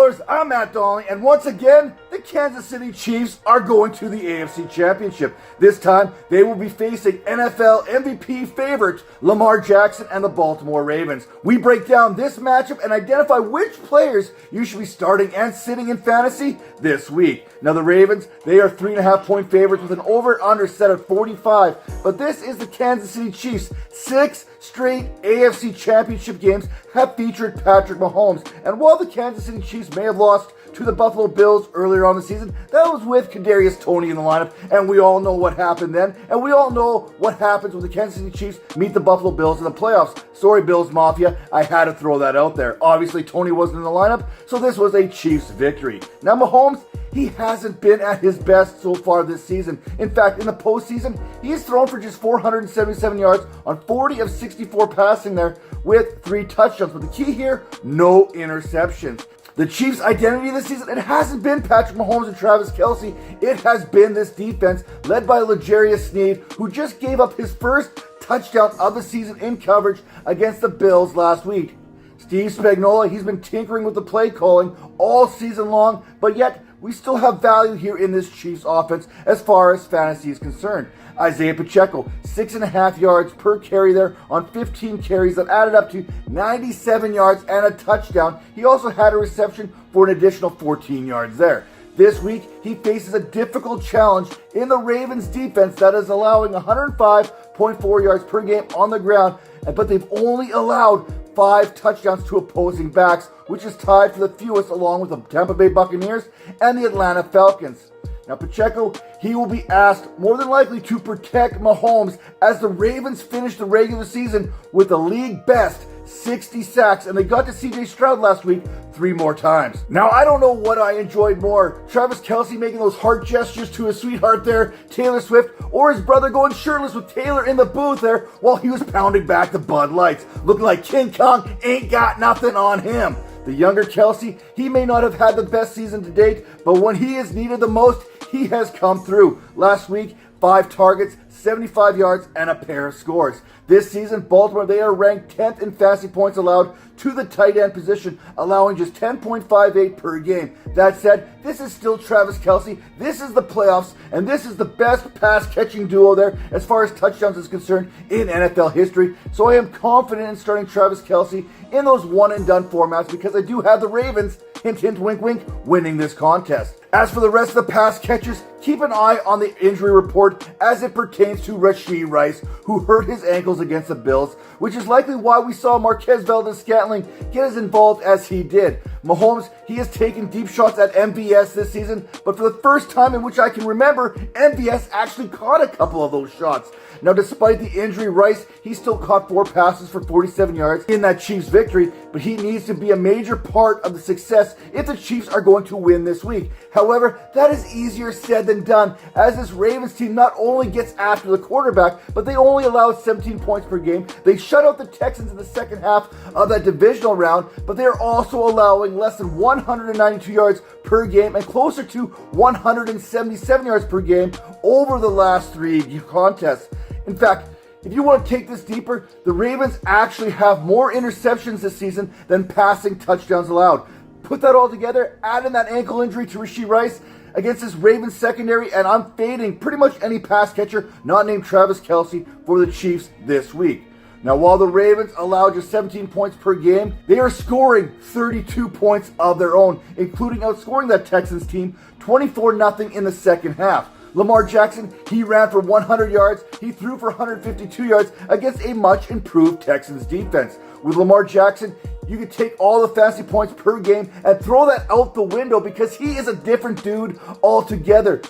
RotoBallers, I'm Donnelly, and once again, the Kansas City Chiefs are going to the AFC Championship. This time, they will be facing NFL MVP favorite Lamar Jackson and the Baltimore Ravens. We break down this matchup and identify which players you should be starting and sitting in fantasy this week. Now, the Ravens, they are 3.5-point favorites with an over-under set at 45, but this is the Kansas City Chiefs. 6 straight AFC Championship games have featured Patrick Mahomes, and while the Kansas City Chiefs may have lost to the Buffalo Bills earlier on the season, that was with Kadarius Toney in the lineup, and we all know what happened then, and we all know what happens when the Kansas City Chiefs meet the Buffalo Bills in the playoffs. Sorry, Bills Mafia, I had to throw that out there. Obviously, Toney wasn't in the lineup, so this was a Chiefs victory. Now, Mahomes, he hasn't been at his best so far this season. In fact, in the postseason, he's thrown for just 477 yards on 40 of 64 passing there with 3 touchdowns. But the key here, no interceptions. The Chiefs' identity this season, it hasn't been Patrick Mahomes and Travis Kelce. It has been this defense led by L'Jarius Sneed, who just gave up his first touchdown of the season in coverage against the Bills last week. Steve Spagnuolo, he's been tinkering with the play calling all season long, but yet we still have value here in this Chiefs offense as far as fantasy is concerned. Isaiah Pacheco, 6.5 yards per carry there on 15 carries that added up to 97 yards and a touchdown. He also had a reception for an additional 14 yards there. This week, he faces a difficult challenge in the Ravens defense that is allowing 105.4 yards per game on the ground, but they've only allowed 5 touchdowns to opposing backs, which is tied for the fewest along with the Tampa Bay Buccaneers and the Atlanta Falcons. Now, Pacheco, he will be asked more than likely to protect Mahomes as the Ravens finish the regular season with the league best 60 sacks, and they got to CJ Stroud last week 3 more times. Now, I don't know what I enjoyed more, Travis Kelce making those heart gestures to his sweetheart there, Taylor Swift, or his brother going shirtless with Taylor in the booth there while he was pounding back the Bud Lights, looking like King Kong ain't got nothing on him. The younger Kelce, he may not have had the best season to date, but when he is needed the most, he has come through. Last week, 5 targets, 75 yards, and a pair of scores. This season, Baltimore, they are ranked 10th in fantasy points allowed to the tight end position, allowing just 10.58 per game. That said, this is still Travis Kelce. This is the playoffs, and this is the best pass-catching duo there as far as touchdowns is concerned in NFL history. So I am confident in starting Travis Kelce in those one-and-done formats because I do have the Ravens, hint, hint, wink, wink, winning this contest. As for the rest of the pass catchers, keep an eye on the injury report as it pertains to Rashee Rice, who hurt his ankles against the Bills, which is likely why we saw Marquez Valdes-Scantling get as involved as he did. Mahomes, he has taken deep shots at MVS this season, but for the first time in which I can remember, MVS actually caught a couple of those shots. Now, despite the injury, Rice, he still caught 4 passes for 47 yards in that Chiefs victory, but he needs to be a major part of the success if the Chiefs are going to win this week. However, that is easier said than done, as this Ravens team not only gets after the quarterback, but they only allow 17 points per game. They shut out the Texans in the second half of that divisional round, but they are also allowing less than 192 yards per game and closer to 177 yards per game over the last 3 contests. In fact, if you want to take this deeper, the Ravens actually have more interceptions this season than passing touchdowns allowed. Put that all together, add in that ankle injury to Rashee Rice against this Ravens secondary, and I'm fading pretty much any pass catcher not named Travis Kelce for the Chiefs this week. Now, while the Ravens allow just 17 points per game, they are scoring 32 points of their own, including outscoring that Texans team 24-0 in the second half. Lamar Jackson, he ran for 100 yards, he threw for 152 yards against a much improved Texans defense. With Lamar Jackson, you can take all the fantasy points per game and throw that out the window because he is a different dude altogether.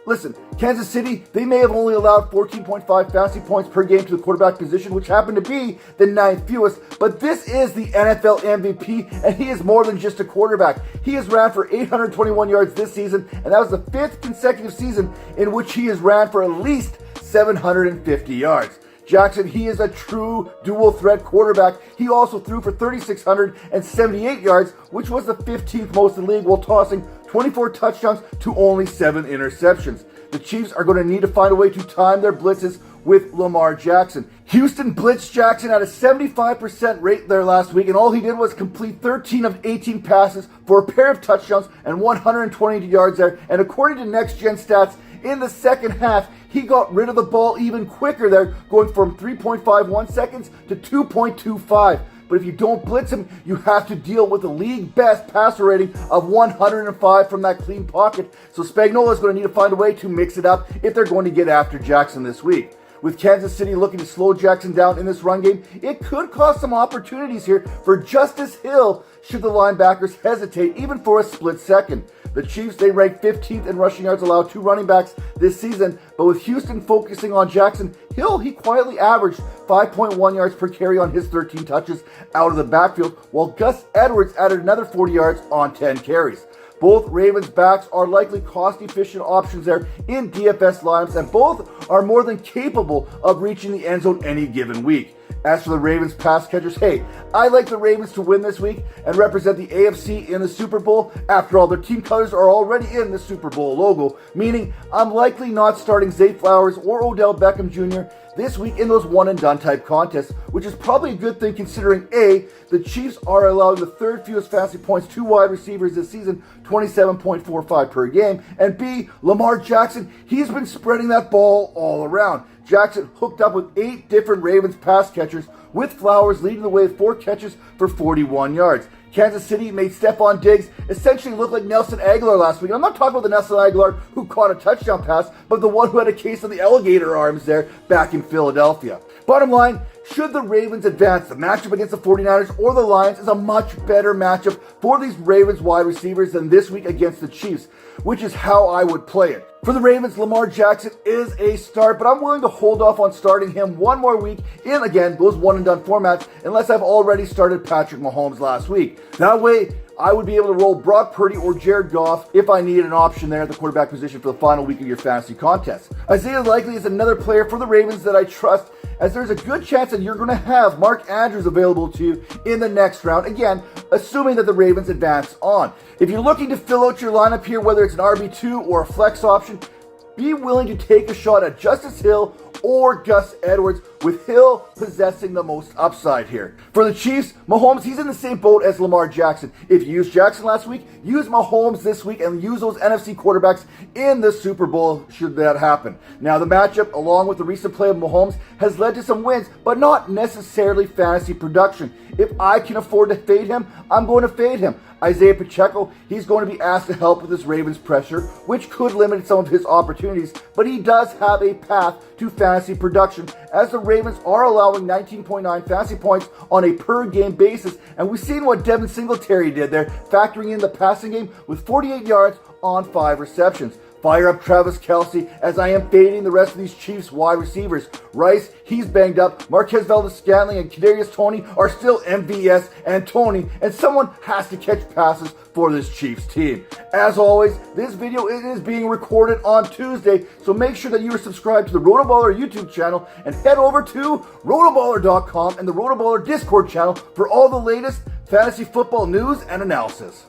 Listen, Kansas City, they may have only allowed 14.5 fantasy points per game to the quarterback position, which happened to be the 9th fewest, but this is the NFL MVP, and he is more than just a quarterback. He has ran for 821 yards this season, and that was the 5th consecutive season in which he has ran for at least 750 yards. Jackson, he is a true dual-threat quarterback. He also threw for 3,678 yards, which was the 15th most in the league, while tossing 24 touchdowns to only 7 interceptions. The Chiefs are going to need to find a way to time their blitzes with Lamar Jackson. Houston blitzed Jackson at a 75% rate there last week, and all he did was complete 13 of 18 passes for a pair of touchdowns and 120 yards there. And according to Next Gen Stats, in the second half, he got rid of the ball even quicker there, going from 3.51 seconds to 2.25. But if you don't blitz him, you have to deal with the league best passer rating of 105 from that clean pocket. So Spagnuolo is going to need to find a way to mix it up if they're going to get after Jackson this week. With Kansas City looking to slow Jackson down in this run game, it could cause some opportunities here for Justice Hill should the linebackers hesitate even for a split second. The Chiefs, they rank 15th in rushing yards allowed to running backs this season, but with Houston focusing on Jackson, Hill, he quietly averaged 5.1 yards per carry on his 13 touches out of the backfield, while Gus Edwards added another 40 yards on 10 carries. Both Ravens backs are likely cost-efficient options there in DFS lineups, and both are more than capable of reaching the end zone any given week. As for the Ravens pass catchers, hey, I like the Ravens to win this week and represent the AFC in the Super Bowl. After all, their team colors are already in the Super Bowl logo, meaning I'm likely not starting Zay Flowers or Odell Beckham Jr. this week in those one-and-done type contests, which is probably a good thing considering A, the Chiefs are allowing the third fewest fantasy points to wide receivers this season, 27.45 per game, and B, Lamar Jackson, he's been spreading that ball all around. Jackson hooked up with 8 different Ravens pass catchers, with Flowers leading the way with 4 catches for 41 yards. Kansas City made Stephon Diggs essentially look like Nelson Aguilar last week. I'm not talking about the Nelson Aguilar who caught a touchdown pass, but the one who had a case of the alligator arms there back in Philadelphia. Bottom line, should the Ravens advance, the matchup against the 49ers or the Lions is a much better matchup for these Ravens wide receivers than this week against the Chiefs, which is how I would play it. For the Ravens, Lamar Jackson is a start, but I'm willing to hold off on starting him one more week in, again, those one-and-done formats, unless I've already started Patrick Mahomes last week. That way, I would be able to roll Brock Purdy or Jared Goff if I needed an option there at the quarterback position for the final week of your fantasy contest. Isaiah Likely is another player for the Ravens that I trust, as there's a good chance that you're going to have Mark Andrews available to you in the next round, again, assuming that the Ravens advance on. If you're looking to fill out your lineup here, whether it's an RB2 or a flex option, be willing to take a shot at Justice Hill or Gus Edwards, with Hill possessing the most upside here. For the Chiefs, Mahomes, he's in the same boat as Lamar Jackson. If you used Jackson last week, use Mahomes this week and use those NFC quarterbacks in the Super Bowl should that happen. Now, the matchup, along with the recent play of Mahomes, has led to some wins, but not necessarily fantasy production. If I can afford to fade him, I'm going to fade him. Isaiah Pacheco, he's going to be asked to help with this Ravens pressure, which could limit some of his opportunities, but he does have a path to fantasy production, as the Ravens are allowing 19.9 fantasy points on a per-game basis, and we've seen what Devin Singletary did there, factoring in the passing game with 48 yards on 5 receptions. Fire up Travis Kelce, as I am fading the rest of these Chiefs wide receivers. Rice, he's banged up. Marquez Valdes-Scantling and Kadarius Toney are still MVS and Toney, and someone has to catch passes for this Chiefs team. As always, this video is being recorded on Tuesday, so make sure that you are subscribed to the RotoBaller YouTube channel and head over to rotoballer.com and the RotoBaller Discord channel for all the latest fantasy football news and analysis.